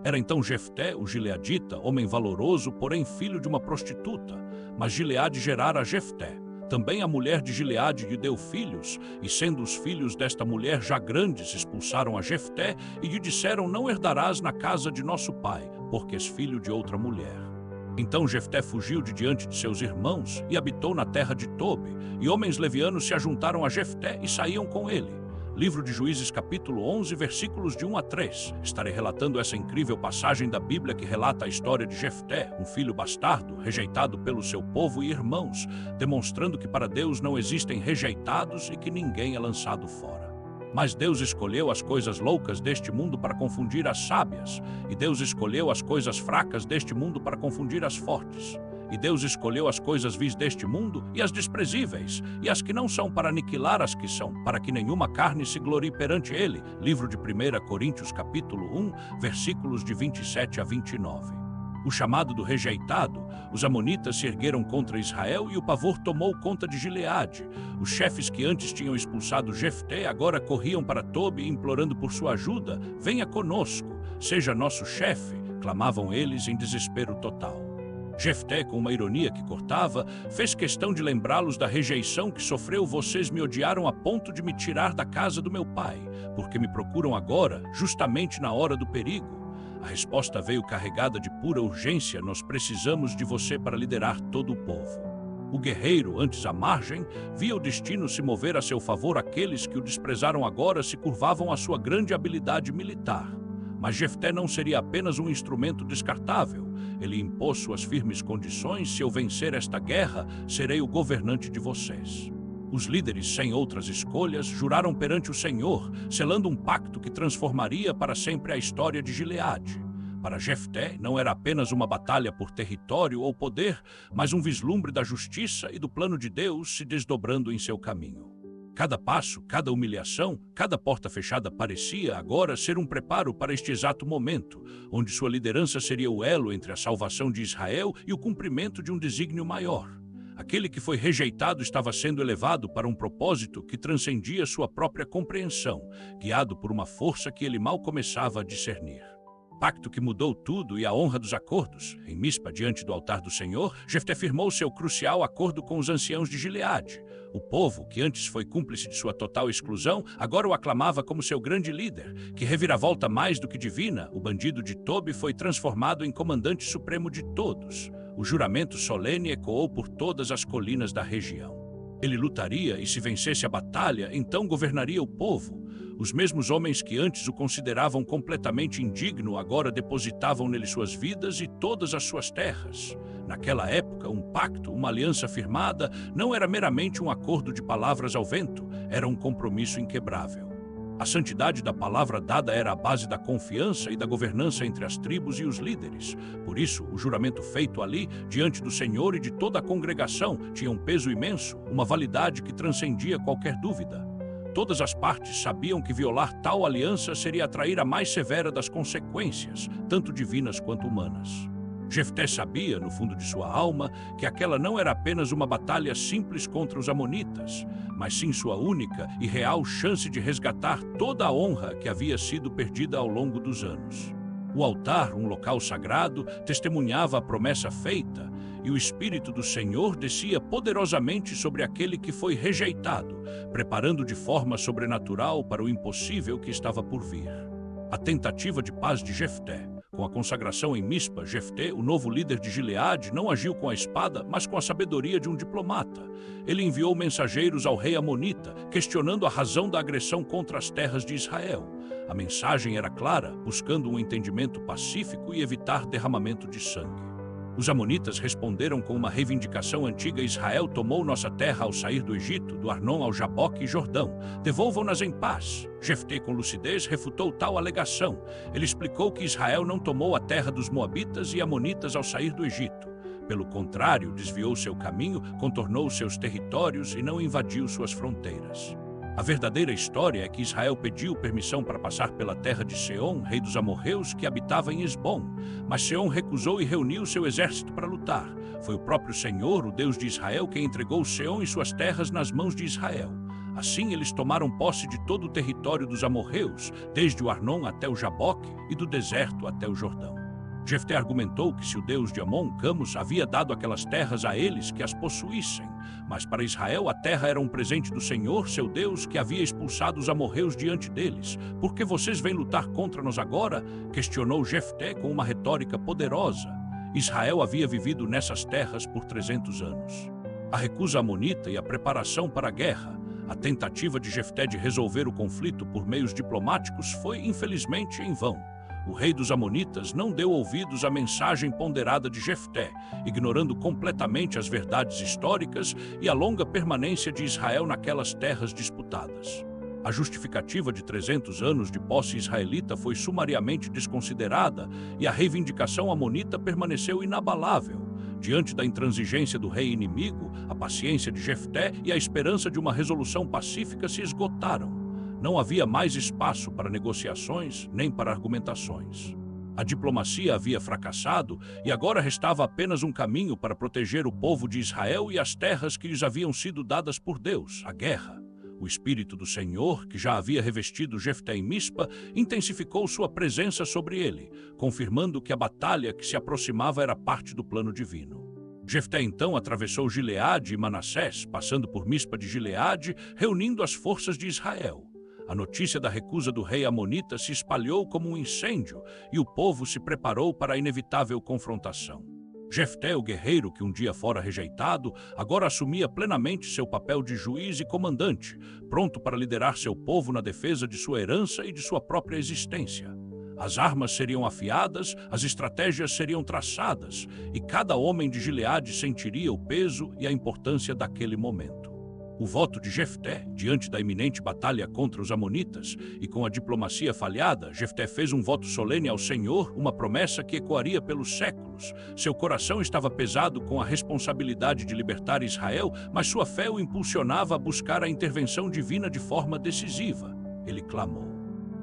Era então Jefté, o gileadita, homem valoroso, porém filho de uma prostituta. Mas Gileade gerara a Jefté. Também a mulher de Gileade lhe deu filhos, e sendo os filhos desta mulher já grandes, expulsaram a Jefté e lhe disseram: não herdarás na casa de nosso pai, porque és filho de outra mulher. Então Jefté fugiu de diante de seus irmãos e habitou na terra de Tobi, e homens levianos se ajuntaram a Jefté e saíam com ele. Livro de Juízes, capítulo 11, versículos de 1 a 3. Estarei relatando essa incrível passagem da Bíblia que relata a história de Jefté, um filho bastardo, rejeitado pelo seu povo e irmãos, demonstrando que para Deus não existem rejeitados e que ninguém é lançado fora. Mas Deus escolheu as coisas loucas deste mundo para confundir as sábias, e Deus escolheu as coisas fracas deste mundo para confundir as fortes. E Deus escolheu as coisas vis deste mundo e as desprezíveis, e as que não são, para aniquilar as que são, para que nenhuma carne se glorie perante ele. Livro de 1 Coríntios, capítulo 1, versículos de 27 a 29. O chamado do rejeitado, os amonitas se ergueram contra Israel e o pavor tomou conta de Gileade. Os chefes que antes tinham expulsado Jefté agora corriam para Tobi implorando por sua ajuda. Venha conosco, seja nosso chefe, clamavam eles em desespero total. Jefté, com uma ironia que cortava, fez questão de lembrá-los da rejeição que sofreu. Vocês me odiaram a ponto de me tirar da casa do meu pai, porque me procuram agora, justamente na hora do perigo. A resposta veio carregada de pura urgência: nós precisamos de você para liderar todo o povo. O guerreiro, antes à margem, via o destino se mover a seu favor. Aqueles que o desprezaram agora se curvavam à sua grande habilidade militar. Mas Jefté não seria apenas um instrumento descartável. Ele impôs suas firmes condições: se eu vencer esta guerra, serei o governante de vocês. Os líderes, sem outras escolhas, juraram perante o Senhor, selando um pacto que transformaria para sempre a história de Gileade. Para Jefté, não era apenas uma batalha por território ou poder, mas um vislumbre da justiça e do plano de Deus se desdobrando em seu caminho. Cada passo, cada humilhação, cada porta fechada parecia agora ser um preparo para este exato momento, onde sua liderança seria o elo entre a salvação de Israel e o cumprimento de um desígnio maior. Aquele que foi rejeitado estava sendo elevado para um propósito que transcendia sua própria compreensão, guiado por uma força que ele mal começava a discernir. Pacto que mudou tudo e a honra dos acordos. Em Mispa, diante do altar do Senhor, Jefté firmou seu crucial acordo com os anciãos de Gileade. O povo, que antes foi cúmplice de sua total exclusão, agora o aclamava como seu grande líder. Que reviravolta mais do que divina, o bandido de Tobi foi transformado em comandante supremo de todos. O juramento solene ecoou por todas as colinas da região. Ele lutaria e, se vencesse a batalha, então governaria o povo. Os mesmos homens que antes o consideravam completamente indigno agora depositavam nele suas vidas e todas as suas terras. Naquela época, um pacto, uma aliança firmada, não era meramente um acordo de palavras ao vento, era um compromisso inquebrável. A santidade da palavra dada era a base da confiança e da governança entre as tribos e os líderes. Por isso, o juramento feito ali, diante do Senhor e de toda a congregação, tinha um peso imenso, uma validade que transcendia qualquer dúvida. Todas as partes sabiam que violar tal aliança seria atrair a mais severa das consequências, tanto divinas quanto humanas. Jefté sabia, no fundo de sua alma, que aquela não era apenas uma batalha simples contra os amonitas, mas sim sua única e real chance de resgatar toda a honra que havia sido perdida ao longo dos anos. O altar, um local sagrado, testemunhava a promessa feita, e o Espírito do Senhor descia poderosamente sobre aquele que foi rejeitado, preparando de forma sobrenatural para o impossível que estava por vir. A tentativa de paz de Jefté. Com a consagração em Mispa, Jefté, o novo líder de Gileade, não agiu com a espada, mas com a sabedoria de um diplomata. Ele enviou mensageiros ao rei amonita, questionando a razão da agressão contra as terras de Israel. A mensagem era clara, buscando um entendimento pacífico e evitar derramamento de sangue. Os amonitas responderam com uma reivindicação antiga: Israel tomou nossa terra ao sair do Egito, do Arnon ao Jaboque e Jordão. Devolvam-nas em paz. Jefté, com lucidez, refutou tal alegação. Ele explicou que Israel não tomou a terra dos moabitas e amonitas ao sair do Egito. Pelo contrário, desviou seu caminho, contornou seus territórios e não invadiu suas fronteiras. A verdadeira história é que Israel pediu permissão para passar pela terra de Seom, rei dos amorreus, que habitava em Esbom. Mas Seom recusou e reuniu seu exército para lutar. Foi o próprio Senhor, o Deus de Israel, quem entregou Seom e suas terras nas mãos de Israel. Assim eles tomaram posse de todo o território dos amorreus, desde o Arnon até o Jaboque e do deserto até o Jordão. Jefté argumentou que se o Deus de Amon, Camus, havia dado aquelas terras a eles, que as possuíssem. Mas para Israel a terra era um presente do Senhor, seu Deus, que havia expulsado os amorreus diante deles. Por que vocês vêm lutar contra nós agora? Questionou Jefté com uma retórica poderosa. Israel havia vivido nessas terras por 300 anos. A recusa amonita e a preparação para a guerra, a tentativa de Jefté de resolver o conflito por meios diplomáticos foi, infelizmente, em vão. O rei dos amonitas não deu ouvidos à mensagem ponderada de Jefté, ignorando completamente as verdades históricas e a longa permanência de Israel naquelas terras disputadas. A justificativa de 300 anos de posse israelita foi sumariamente desconsiderada e a reivindicação amonita permaneceu inabalável. Diante da intransigência do rei inimigo, a paciência de Jefté e a esperança de uma resolução pacífica se esgotaram. Não havia mais espaço para negociações nem para argumentações. A diplomacia havia fracassado e agora restava apenas um caminho para proteger o povo de Israel e as terras que lhes haviam sido dadas por Deus, a guerra. O Espírito do Senhor, que já havia revestido Jefté em Mispa, intensificou sua presença sobre ele, confirmando que a batalha que se aproximava era parte do plano divino. Jefté então atravessou Gileade e Manassés, passando por Mispa de Gileade, reunindo as forças de Israel. A notícia da recusa do rei amonita se espalhou como um incêndio e o povo se preparou para a inevitável confrontação. Jefté, o guerreiro que um dia fora rejeitado, agora assumia plenamente seu papel de juiz e comandante, pronto para liderar seu povo na defesa de sua herança e de sua própria existência. As armas seriam afiadas, as estratégias seriam traçadas, e cada homem de Gileade sentiria o peso e a importância daquele momento. O voto de Jefté, diante da iminente batalha contra os amonitas, e com a diplomacia falhada, Jefté fez um voto solene ao Senhor, uma promessa que ecoaria pelos séculos. Seu coração estava pesado com a responsabilidade de libertar Israel, mas sua fé o impulsionava a buscar a intervenção divina de forma decisiva. Ele clamou: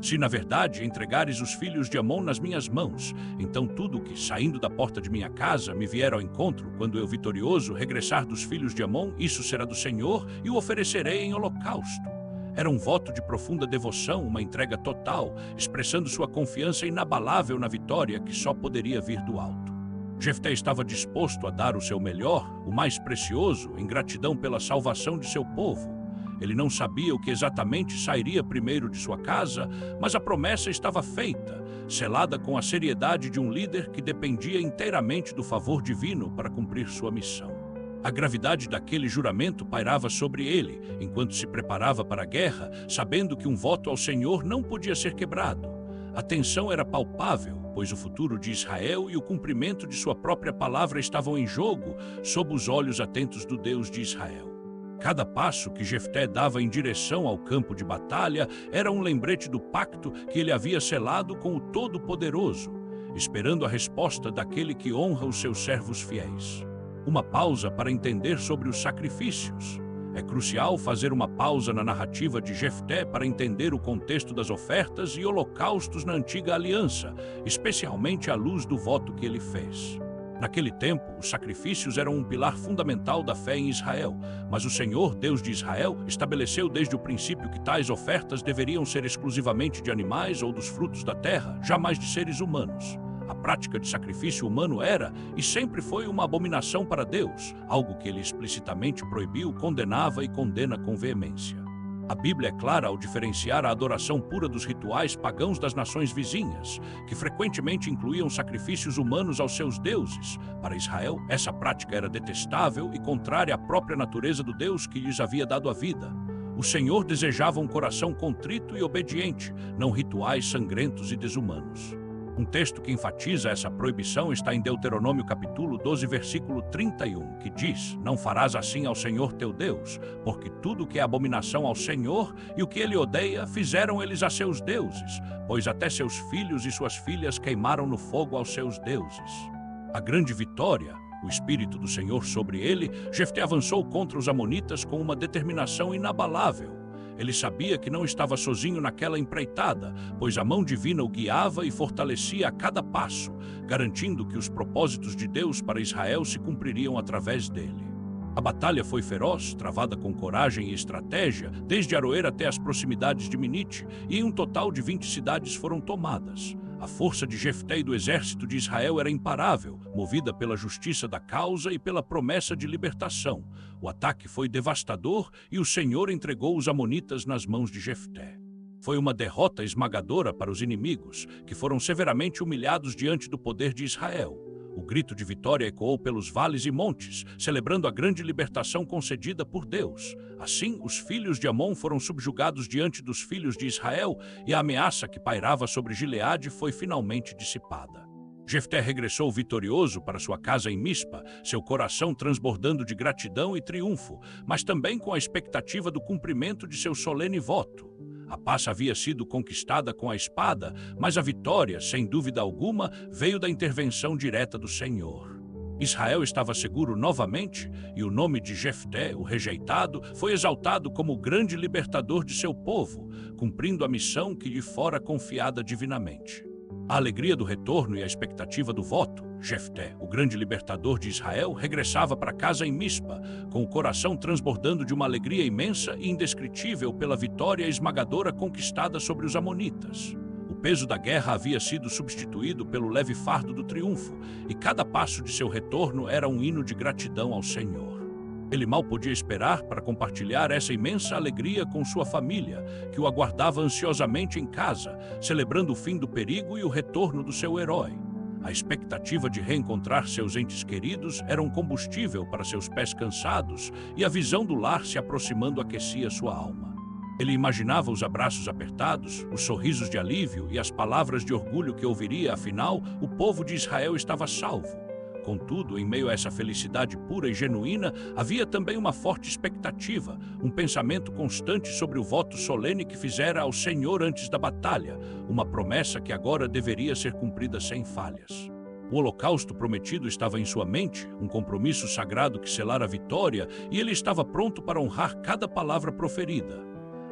se na verdade entregares os filhos de Amon nas minhas mãos, então tudo que, saindo da porta de minha casa, me vier ao encontro, quando eu vitorioso regressar dos filhos de Amon, isso será do Senhor e o oferecerei em holocausto. Era um voto de profunda devoção, uma entrega total, expressando sua confiança inabalável na vitória que só poderia vir do alto. Jefté estava disposto a dar o seu melhor, o mais precioso, em gratidão pela salvação de seu povo. Ele não sabia o que exatamente sairia primeiro de sua casa, mas a promessa estava feita, selada com a seriedade de um líder que dependia inteiramente do favor divino para cumprir sua missão. A gravidade daquele juramento pairava sobre ele, enquanto se preparava para a guerra, sabendo que um voto ao Senhor não podia ser quebrado. A tensão era palpável, pois o futuro de Israel e o cumprimento de sua própria palavra estavam em jogo, sob os olhos atentos do Deus de Israel. Cada passo que Jefté dava em direção ao campo de batalha era um lembrete do pacto que ele havia selado com o Todo-Poderoso, esperando a resposta daquele que honra os seus servos fiéis. Uma pausa para entender sobre os sacrifícios. É crucial fazer uma pausa na narrativa de Jefté para entender o contexto das ofertas e holocaustos na antiga aliança, especialmente à luz do voto que ele fez. Naquele tempo, os sacrifícios eram um pilar fundamental da fé em Israel, mas o Senhor, Deus de Israel, estabeleceu desde o princípio que tais ofertas deveriam ser exclusivamente de animais ou dos frutos da terra, jamais de seres humanos. A prática de sacrifício humano era e sempre foi uma abominação para Deus, algo que ele explicitamente proibiu, condenava e condena com veemência. A Bíblia é clara ao diferenciar a adoração pura dos rituais pagãos das nações vizinhas, que frequentemente incluíam sacrifícios humanos aos seus deuses. Para Israel, essa prática era detestável e contrária à própria natureza do Deus que lhes havia dado a vida. O Senhor desejava um coração contrito e obediente, não rituais sangrentos e desumanos. Um texto que enfatiza essa proibição está em Deuteronômio capítulo 12, versículo 31, que diz: não farás assim ao Senhor teu Deus, porque tudo o que é abominação ao Senhor e o que ele odeia, fizeram eles a seus deuses, pois até seus filhos e suas filhas queimaram no fogo aos seus deuses. A grande vitória, o Espírito do Senhor sobre ele, Jefté avançou contra os amonitas com uma determinação inabalável. Ele sabia que não estava sozinho naquela empreitada, pois a mão divina o guiava e fortalecia a cada passo, garantindo que os propósitos de Deus para Israel se cumpririam através dele. A batalha foi feroz, travada com coragem e estratégia, desde Aroer até as proximidades de Minite, e em um total de 20 cidades foram tomadas. A força de Jefté e do exército de Israel era imparável, movida pela justiça da causa e pela promessa de libertação. O ataque foi devastador e o Senhor entregou os amonitas nas mãos de Jefté. Foi uma derrota esmagadora para os inimigos, que foram severamente humilhados diante do poder de Israel. O grito de vitória ecoou pelos vales e montes, celebrando a grande libertação concedida por Deus. Assim, os filhos de Amon foram subjugados diante dos filhos de Israel e a ameaça que pairava sobre Gileade foi finalmente dissipada. Jefté regressou vitorioso para sua casa em Mispa, seu coração transbordando de gratidão e triunfo, mas também com a expectativa do cumprimento de seu solene voto. A paz havia sido conquistada com a espada, mas a vitória, sem dúvida alguma, veio da intervenção direta do Senhor. Israel estava seguro novamente, e o nome de Jefté, o rejeitado, foi exaltado como o grande libertador de seu povo, cumprindo a missão que lhe fora confiada divinamente. A alegria do retorno e a expectativa do voto, Jefté, o grande libertador de Israel, regressava para casa em Mispa, com o coração transbordando de uma alegria imensa e indescritível pela vitória esmagadora conquistada sobre os amonitas. O peso da guerra havia sido substituído pelo leve fardo do triunfo, e cada passo de seu retorno era um hino de gratidão ao Senhor. Ele mal podia esperar para compartilhar essa imensa alegria com sua família, que o aguardava ansiosamente em casa, celebrando o fim do perigo e o retorno do seu herói. A expectativa de reencontrar seus entes queridos era um combustível para seus pés cansados, e a visão do lar se aproximando aquecia sua alma. Ele imaginava os abraços apertados, os sorrisos de alívio e as palavras de orgulho que ouviria, afinal, o povo de Israel estava salvo. Contudo, em meio a essa felicidade pura e genuína, havia também uma forte expectativa, um pensamento constante sobre o voto solene que fizera ao Senhor antes da batalha, uma promessa que agora deveria ser cumprida sem falhas. O holocausto prometido estava em sua mente, um compromisso sagrado que selara a vitória, e ele estava pronto para honrar cada palavra proferida.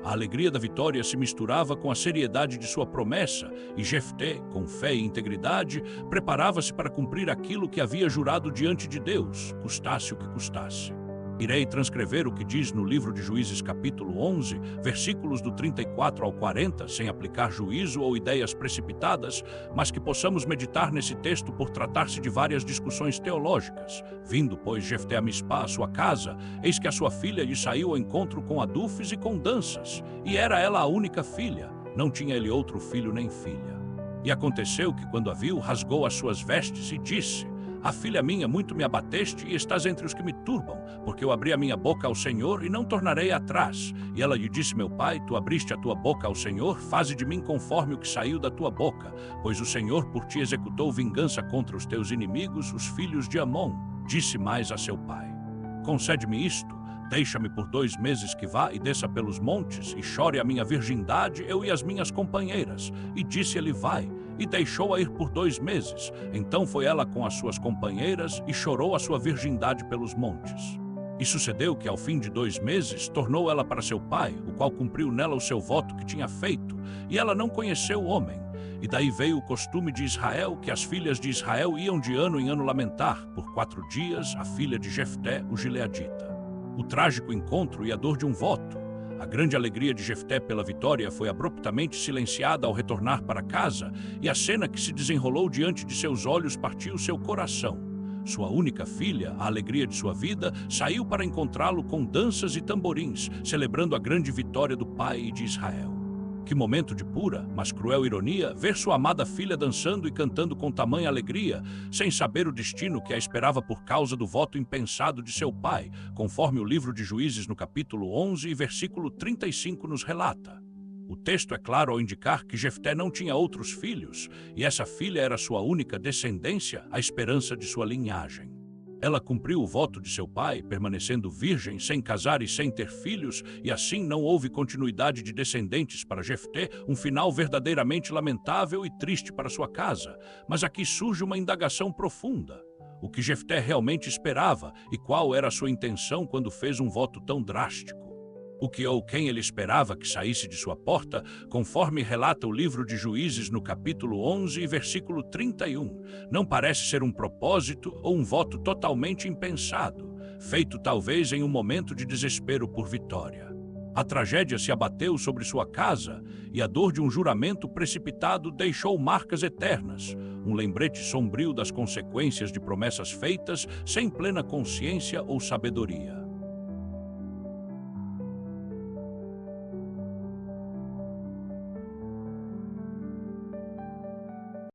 A alegria da vitória se misturava com a seriedade de sua promessa, e Jefté, com fé e integridade, preparava-se para cumprir aquilo que havia jurado diante de Deus, custasse o que custasse. Irei transcrever o que diz no livro de Juízes capítulo 11, versículos do 34 ao 40, sem aplicar juízo ou ideias precipitadas, mas que possamos meditar nesse texto por tratar-se de várias discussões teológicas. Vindo, pois, Jefté a Mispá à sua casa, eis que a sua filha lhe saiu ao encontro com adufes e com danças, e era ela a única filha, não tinha ele outro filho nem filha. E aconteceu que, quando a viu, rasgou as suas vestes e disse: "A filha minha, muito me abateste e estás entre os que me turbam, porque eu abri a minha boca ao Senhor e não tornarei atrás." E ela lhe disse: "Meu pai, tu abriste a tua boca ao Senhor, faze de mim conforme o que saiu da tua boca, pois o Senhor por ti executou vingança contra os teus inimigos, os filhos de Amon." Disse mais a seu pai: "Concede-me isto, deixa-me por 2 meses que vá e desça pelos montes, e chore a minha virgindade, eu e as minhas companheiras." E disse-lhe: "Vai." E deixou-a ir por 2 meses. Então foi ela com as suas companheiras e chorou a sua virgindade pelos montes. E sucedeu que, ao fim de 2 meses, tornou ela para seu pai, o qual cumpriu nela o seu voto que tinha feito, e ela não conheceu o homem. E daí veio o costume de Israel, que as filhas de Israel iam de ano em ano lamentar, por 4 dias, a filha de Jefté, o gileadita. O trágico encontro e a dor de um voto. A grande alegria de Jefté pela vitória foi abruptamente silenciada ao retornar para casa, e a cena que se desenrolou diante de seus olhos partiu seu coração. Sua única filha, a alegria de sua vida, saiu para encontrá-lo com danças e tamborins, celebrando a grande vitória do pai e de Israel. Que momento de pura, mas cruel ironia, ver sua amada filha dançando e cantando com tamanha alegria, sem saber o destino que a esperava por causa do voto impensado de seu pai, conforme o livro de Juízes no capítulo 11 e versículo 35 nos relata. O texto é claro ao indicar que Jefté não tinha outros filhos, e essa filha era sua única descendência, a esperança de sua linhagem. Ela cumpriu o voto de seu pai, permanecendo virgem, sem casar e sem ter filhos, e assim não houve continuidade de descendentes para Jefté, um final verdadeiramente lamentável e triste para sua casa. Mas aqui surge uma indagação profunda. O que Jefté realmente esperava e qual era a sua intenção quando fez um voto tão drástico? O que ou quem ele esperava que saísse de sua porta, conforme relata o livro de Juízes no capítulo 11 e versículo 31. Não parece ser um propósito ou um voto totalmente impensado. feito talvez em um momento de desespero por vitória. A tragédia se abateu sobre sua casa e a dor de um juramento precipitado deixou marcas eternas, um lembrete sombrio das consequências de promessas feitas sem plena consciência ou sabedoria.